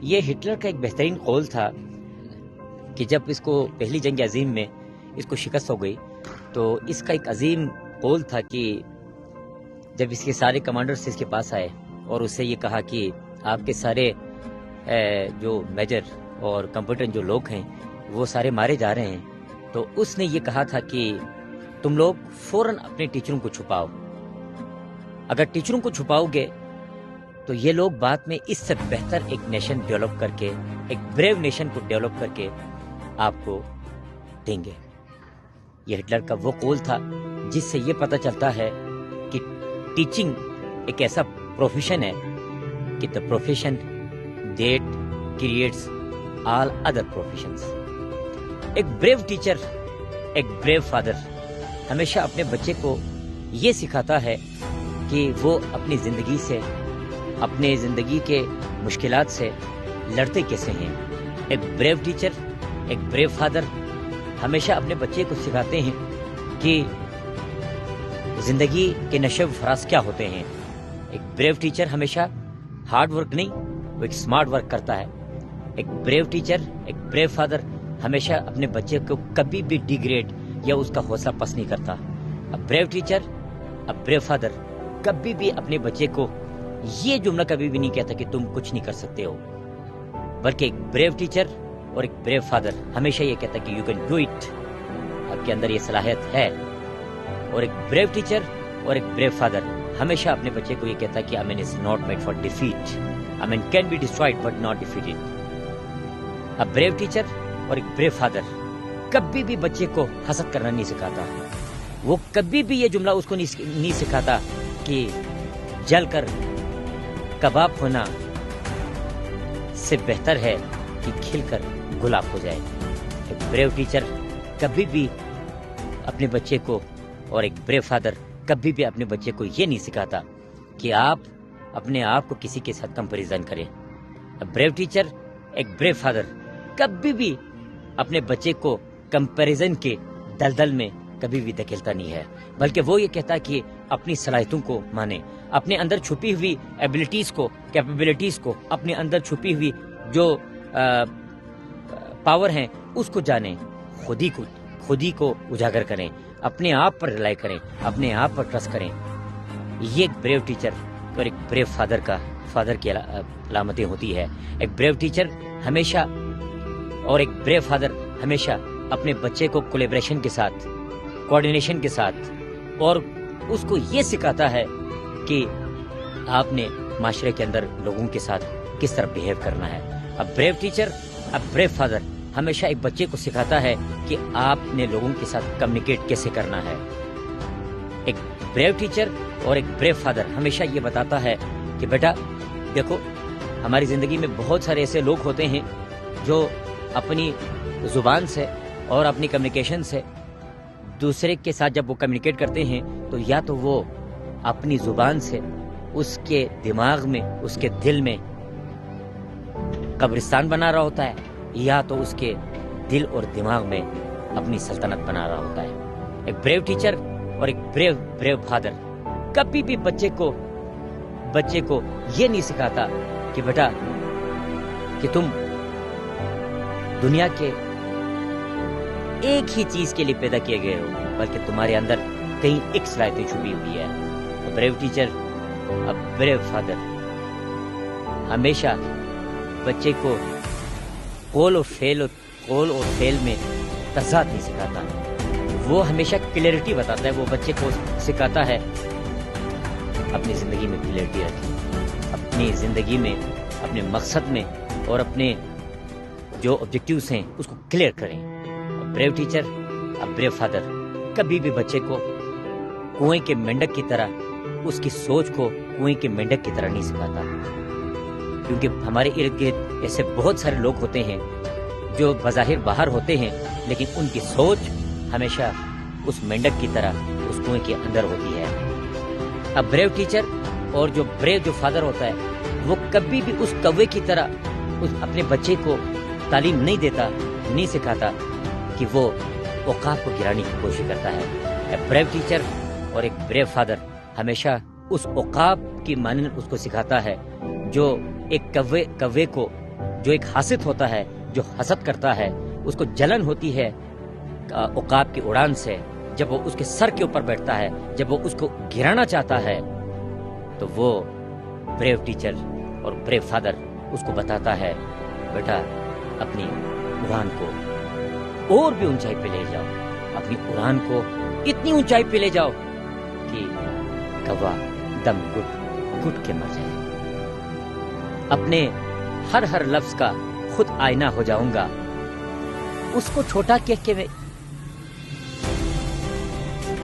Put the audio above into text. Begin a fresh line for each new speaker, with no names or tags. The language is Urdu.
یہ ہٹلر کا ایک بہترین قول تھا کہ جب اس کو پہلی جنگ عظیم میں اس کو شکست ہو گئی تو اس کا ایک عظیم قول تھا کہ جب اس کے سارے کمانڈرز اس کے پاس آئے اور اس سے یہ کہا کہ آپ کے سارے جو میجر اور کمپٹنٹ جو لوگ ہیں وہ سارے مارے جا رہے ہیں، تو اس نے یہ کہا تھا کہ تم لوگ فوراً اپنے ٹیچروں کو چھپاؤ. اگر ٹیچروں کو چھپاؤ گے تو یہ لوگ بعد میں اس سے بہتر ایک نیشن ڈیولپ کر کے، ایک بریو نیشن کو ڈیولپ کر کے آپ کو دیں گے. یہ ہٹلر کا وہ قول تھا جس سے یہ پتہ چلتا ہے کہ ٹیچنگ ایک ایسا پروفیشن ہے کہ the profession that creates all other professions. ایک بریو ٹیچر، ایک بریو فادر ہمیشہ اپنے بچے کو یہ سکھاتا ہے کہ وہ اپنی زندگی سے، اپنے زندگی کے مشکلات سے لڑتے کیسے ہیں. ایک بریو ٹیچر، ایک بریو فادر ہمیشہ اپنے بچے کو سکھاتے ہیں کہ زندگی کے نشو و فراز کیا ہوتے ہیں. ایک بریو ٹیچر ہمیشہ ہارڈ ورک نہیں، وہ ایک سمارٹ ورک کرتا ہے. ایک بریو ٹیچر، ایک بریو فادر ہمیشہ اپنے بچے کو کبھی بھی ڈیگریڈ یا اس کا حوصلہ پست نہیں کرتا. ا بریو ٹیچر، ا بریو فادر کبھی بھی اپنے بچے کو یہ جملہ کبھی بھی نہیں کہتا کہ تم کچھ نہیں کر سکتے ہو، بلکہ ایک بریو ٹیچر اور ایک بریو فادر ہمیشہ یہ کہتا کہ یو کین ڈو اٹ، آپ کے اندر یہ صلاحیت ہے. اور ایک بریو ٹیچر اور ایک بریو فادر ہمیشہ اپنے بچے کو یہ کہتا کہ a man is not made for defeat, a man can be destroyed but not defeated. A brave teacher اور ایک بریو فادر کبھی بھی بچے کو حسد کرنا نہیں سکھاتا. وہ کبھی بھی یہ جملہ اس کو نہیں سکھاتا کہ جل کر کباب ہونا سے بہتر ہے کہ کھل کر گلاب ہو جائے. ایک بریو ٹیچر کبھی بھی اپنے بچے کو اور ایک بریو فادر کبھی بھی اپنے بچے کو یہ نہیں سکھاتا کہ آپ اپنے آپ کو کسی کے ساتھ کمپیریزن کریں. بریو ٹیچر، ایک بریو فادر کبھی بھی اپنے بچے کو کمپیریزن کے دلدل میں کبھی بھی دھکیلتا نہیں ہے، بلکہ وہ یہ کہتا کہ اپنی صلاحیتوں کو مانے، اپنے اندر چھپی ہوئی ایبلٹیز کو، کیپیبلٹیز کو، اپنے اندر چھپی ہوئی جو پاور ہیں اس کو جانیں، خودی کو اجاگر کریں، اپنے آپ پر رلائی کریں، اپنے آپ پر ٹرسٹ کریں. یہ ایک بریو ٹیچر اور ایک بریو فادر کی علامتیں ہوتی ہے. ایک بریو ٹیچر ہمیشہ اور ایک بریو فادر ہمیشہ اپنے بچے کو کولیبریشن کے ساتھ، کوآرڈینیشن کے ساتھ، اور اس کو یہ سکھاتا ہے کہ آپ نے معاشرے کے اندر لوگوں کے ساتھ کس طرح بیہیو کرنا ہے. اب بریو ٹیچر، اب بریو فادر ہمیشہ ایک بچے کو سکھاتا ہے کہ آپ نے لوگوں کے ساتھ کمیونیکیٹ کیسے کرنا ہے. ایک بریو ٹیچر اور ایک بریو فادر ہمیشہ یہ بتاتا ہے کہ بیٹا دیکھو، ہماری زندگی میں بہت سارے ایسے لوگ ہوتے ہیں جو اپنی زبان سے اور اپنی کمیونیکیشن سے دوسرے کے ساتھ جب وہ کمیونیکیٹ کرتے ہیں تو یا تو وہ اپنی زبان سے اس کے دماغ میں، اس کے دل میں قبرستان بنا رہا ہوتا ہے، یا تو اس کے دل اور دماغ میں اپنی سلطنت بنا رہا ہوتا ہے. ایک بریو ٹیچر اور ایک بریو فادر کبھی بھی بچے کو یہ نہیں سکھاتا کہ بیٹا کہ تم دنیا کے ایک ہی چیز کے لیے پیدا کیے گئے ہو، بلکہ تمہارے اندر کئی ایک صلاحیتیں چھپی ہوئی ہے. بریو ٹیچر، اب بریو فادر ہمیشہ بچے کو قول اور فعل میں تضاد نہیں سکھاتا. وہ ہمیشہ کلیئرٹی بتاتا ہے. وہ بچے کو سکھاتا ہے اپنی زندگی میں کلیئرٹی رکھیں، اپنی زندگی میں، اپنے مقصد میں اور اپنے جو آبجیکٹیوز ہیں اس کو کلیئر کریں. بریو ٹیچر، اب بریو فادر کبھی بھی بچے کو کنویں کے مینڈک کی طرح، اس کی سوچ کو کنویں کے مینڈک کی طرح نہیں سکھاتا. کیونکہ ہمارے ارد گرد ایسے بہت سارے لوگ ہوتے ہیں جو بظاہر باہر ہوتے ہیں لیکن ان کی سوچ ہمیشہ اس مینڈک کی طرح اس کنویں کے اندر ہوتی ہے. اب بریو ٹیچر اور جو فادر ہوتا ہے وہ کبھی بھی اس کوے کی طرح اپنے بچے کو تعلیم نہیں دیتا، نہیں سکھاتا کہ وہ اوقات کو گرانے کی کوشش کرتا ہے. ایک بریو ٹیچر اور ایک بریو فادر ہمیشہ اس اوقات کی مانند اس کو سکھاتا ہے جو ایک کوے کو جو ایک حاسد ہوتا ہے، جو حسد کرتا ہے، اس کو جلن ہوتی ہے عقاب کی اڑان سے، جب وہ اس کے سر کے اوپر بیٹھتا ہے، جب وہ اس کو گرانا چاہتا ہے، تو وہ بریو ٹیچر اور بریو فادر اس کو بتاتا ہے، بیٹا اپنی اڑان کو اور بھی اونچائی پہ لے جاؤ، اپنی اڑان کو اتنی اونچائی پہ لے جاؤ کہ کوا دم گھٹ گھٹ کے مر جائے۔ اپنے ہر لفظ کا خود آئینہ ہو جاؤں گا، اس کو چھوٹا کہہ کے میں